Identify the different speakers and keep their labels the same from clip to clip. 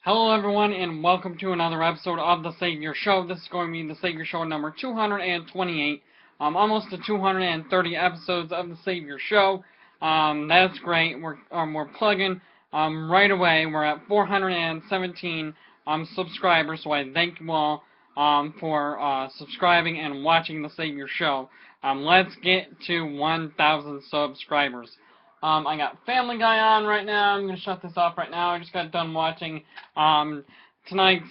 Speaker 1: Hello everyone and welcome to another episode of The Saviour Show. This is going to be The Saviour Show number 228. Almost to 230 episodes of The Saviour Show. That's great. We're plugging right away. We're at 417 subscribers, so I thank you all for subscribing and watching The Saviour Show. Let's get to 1,000 subscribers. I got Family Guy on right now. I'm going to shut this off right now. I just got done watching tonight's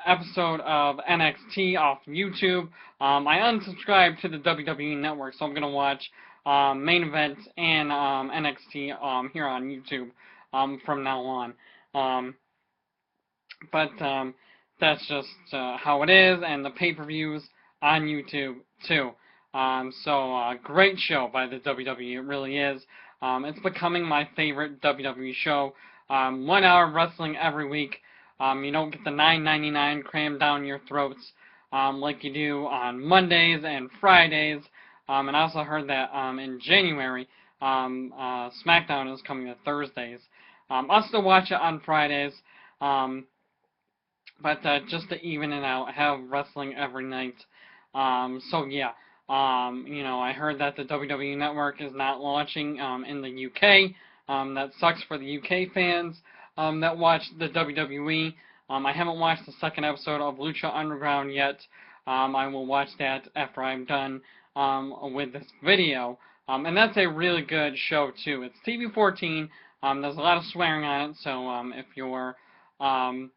Speaker 1: episode of NXT off YouTube. I unsubscribed to the WWE Network, so I'm going to watch main event and NXT here on YouTube from now on. But that's just how it is, and the pay-per-views on YouTube too. So great show by the WWE. It really is. It's becoming my favorite WWE show. 1 hour of wrestling every week. You don't get the $9.99 crammed down your throats like you do on Mondays and Fridays. And I also heard that in January, SmackDown is coming to Thursdays. I'll still watch it on Fridays, but just to even it out, have wrestling every night. So yeah. I heard that the WWE Network is not launching in the UK. That sucks for the UK fans that watch the WWE. I haven't watched the second episode of Lucha Underground yet. I will watch that after I'm done with this video. And that's a really good show, too. It's TV-14. There's a lot of swearing on it, so if you're, a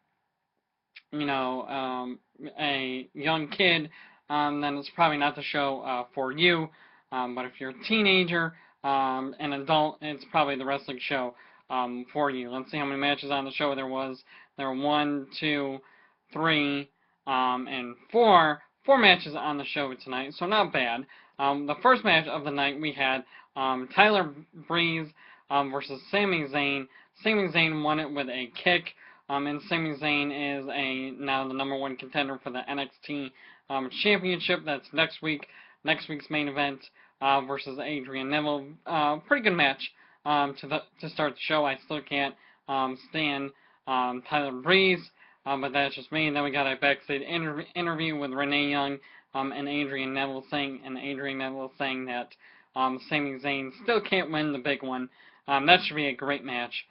Speaker 1: young kid, then it's probably not the show for you. But if you're a teenager, an adult, it's probably the wrestling show for you. Let's see how many matches on the show there was. There were 1, 2, 3, and 4 matches on the show tonight, so not bad. The first match of the night we had Tyler Breeze versus Sami Zayn. Sami Zayn won it with a kick, and Sami Zayn is now the number 1 contender for the NXT Championship. That's next week. Next week's main event versus Adrian Neville. Pretty good match to start the show. I still can't stand Tyler Breeze, but that's just me. And then we got a backstage interview with Renee Young and Adrian Neville saying that Sami Zayn still can't win the big one. That should be a great match.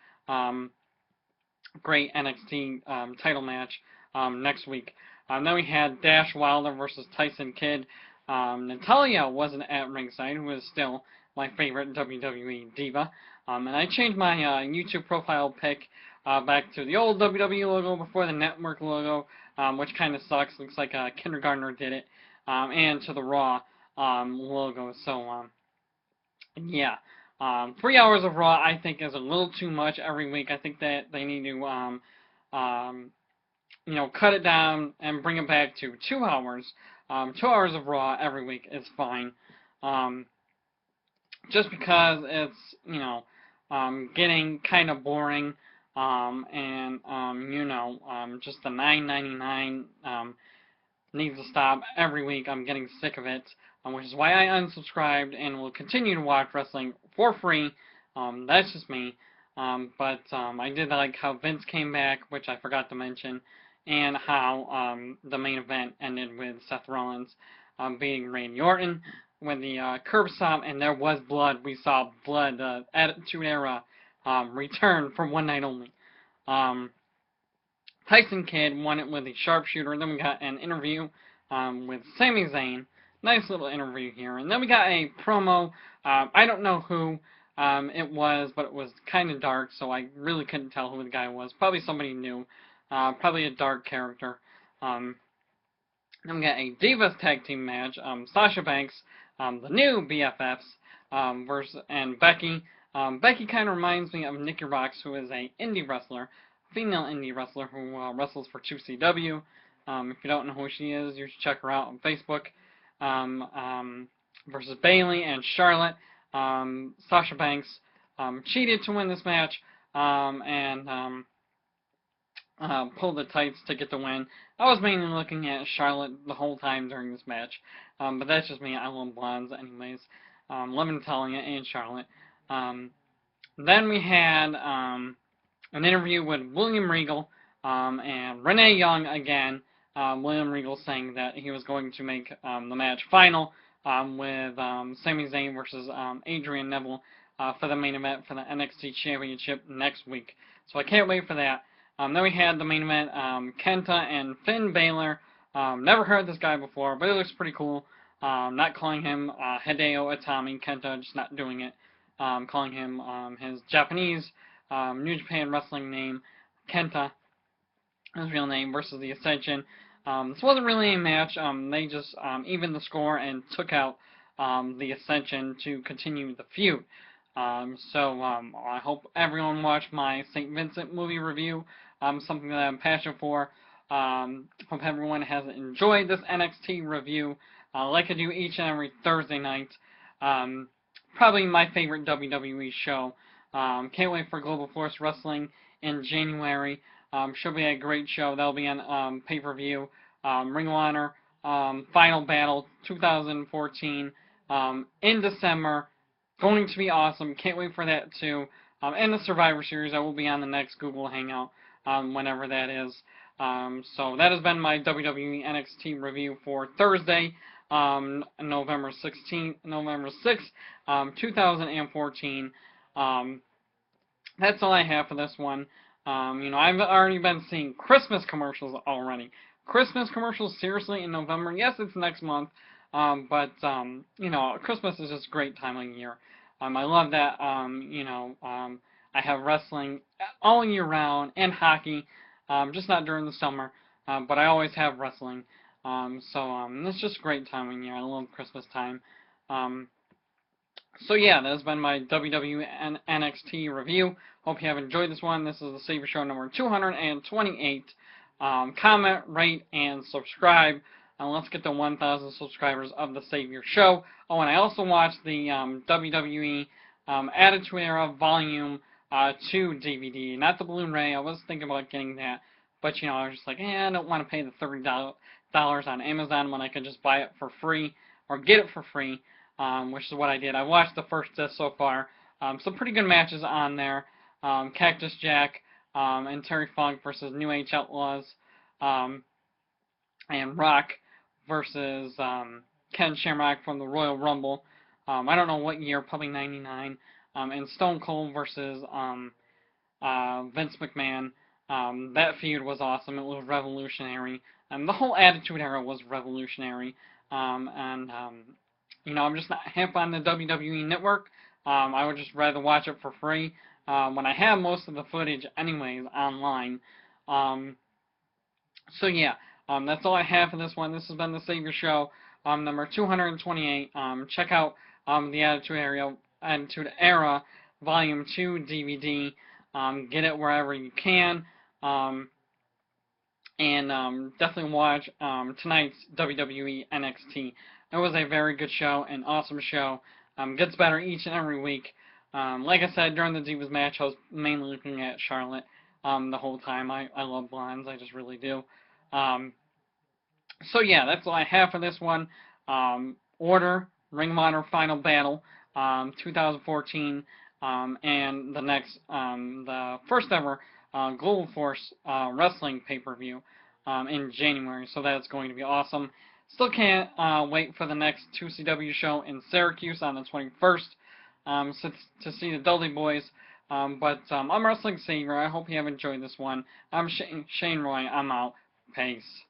Speaker 1: Great NXT title match next week. Then we had Dash Wilder versus Tyson Kidd. Natalya wasn't at ringside, who is still my favorite WWE diva. And I changed my YouTube profile pic back to the old WWE logo before the network logo, which kind of sucks. Looks like a kindergartner did it. And to the Raw logo. So, yeah. 3 hours of Raw, I think, is a little too much every week. I think that they need to cut it down and bring it back to 2 hours. 2 hours of Raw every week is fine. Just because it's, getting kind of boring. Just the $9.99 needs to stop every week. I'm getting sick of it, which is why I unsubscribed and will continue to watch wrestling for free. That's just me. But I did like how Vince came back, which I forgot to mention, and how the main event ended with Seth Rollins beating Randy Orton with the curb stomp, and there was blood. We saw blood. Attitude Era return for one night only. Tyson Kidd won it with the sharpshooter. Then we got an interview with Sami Zayn. Nice little interview here. And then we got a promo. I don't know who it was, but it was kind of dark, so I really couldn't tell who the guy was. Probably somebody new. Probably a dark character. Then we got a Divas Tag Team match. Sasha Banks, the new BFFs, and Becky. Becky kind of reminds me of Nikki Rocks, who is a indie wrestler, female indie wrestler who wrestles for 2CW. If you don't know who she is, you should check her out on Facebook. Versus Bayley and Charlotte. Sasha Banks cheated to win this match and pulled the tights to get the win. I was mainly looking at Charlotte the whole time during this match, but that's just me. I love blondes anyways. Love Natalya and Charlotte. Then we had an interview with William Regal and Renee Young again. William Regal saying that he was going to make the match final with Sami Zayn versus Adrian Neville for the main event for the NXT Championship next week. So I can't wait for that. Then we had the main event, Kenta and Finn Balor. Never heard this guy before, but it looks pretty cool. Not calling him Hideo Itami, Kenta, just not doing it. Calling him his Japanese New Japan Wrestling name, Kenta, his real name, versus the Ascension. This wasn't really a match. They just evened the score and took out the Ascension to continue the feud. I hope everyone watched my St. Vincent movie review, something that I'm passionate for. Hope everyone has enjoyed this NXT review, like I do each and every Thursday night. Probably my favorite WWE show. Can't wait for Global Force Wrestling in January. Should be a great show. That'll be on pay-per-view. Ring of Honor Final Battle 2014 in December. Going to be awesome. Can't wait for that too. And the Survivor Series. I will be on the next Google Hangout whenever that is. So that has been my WWE NXT review for Thursday, November 6th, 2014. That's all I have for this one. I've already been seeing Christmas commercials already. Christmas commercials, seriously, in November. Yes, it's next month, but Christmas is just a great time of year. I love that, I have wrestling all year round and hockey, just not during the summer, but I always have wrestling. It's just a great time of year. I love Christmas time. That has been my WWE and NXT review. Hope you have enjoyed this one. This is the Saviour Show number 228. Comment, rate, and subscribe. Let's get to 1,000 subscribers of the Saviour Show. Oh, and I also watched the WWE Attitude Era Volume 2 DVD. Not the Blu-ray. I was thinking about getting that. But, I was just like, I don't want to pay the $30 on Amazon when I could just buy it for free or get it for free, which is what I did. I watched the first disc so far. Some pretty good matches on there. Cactus Jack and Terry Funk versus New Age Outlaws, and Rock versus Ken Shamrock from the Royal Rumble. I don't know what year, probably 99. And Stone Cold versus Vince McMahon. That feud was awesome. It was revolutionary. The whole Attitude Era was revolutionary. I'm just not hip on the WWE Network. I would just rather watch it for free when I have most of the footage anyways online. That's all I have for this one. This has been the Saviour Show, number 228. Check out the Attitude Era Volume 2 DVD. Get it wherever you can. Definitely watch tonight's WWE NXT. It was a very good show, an awesome show. Gets better each and every week. Like I said, during the Divas match, I was mainly looking at Charlotte the whole time. I love blondes. I just really do. That's all I have for this one. Order, Ring of Honor Final Battle, 2014, and the next, the first ever Global Force Wrestling pay-per-view in January. So that's going to be awesome. Still can't wait for the next 2CW show in Syracuse on the 21st to see the Dudley Boys. I'm Wrestling Saviour. I hope you have enjoyed this one. I'm Shane Roy. I'm out. Peace.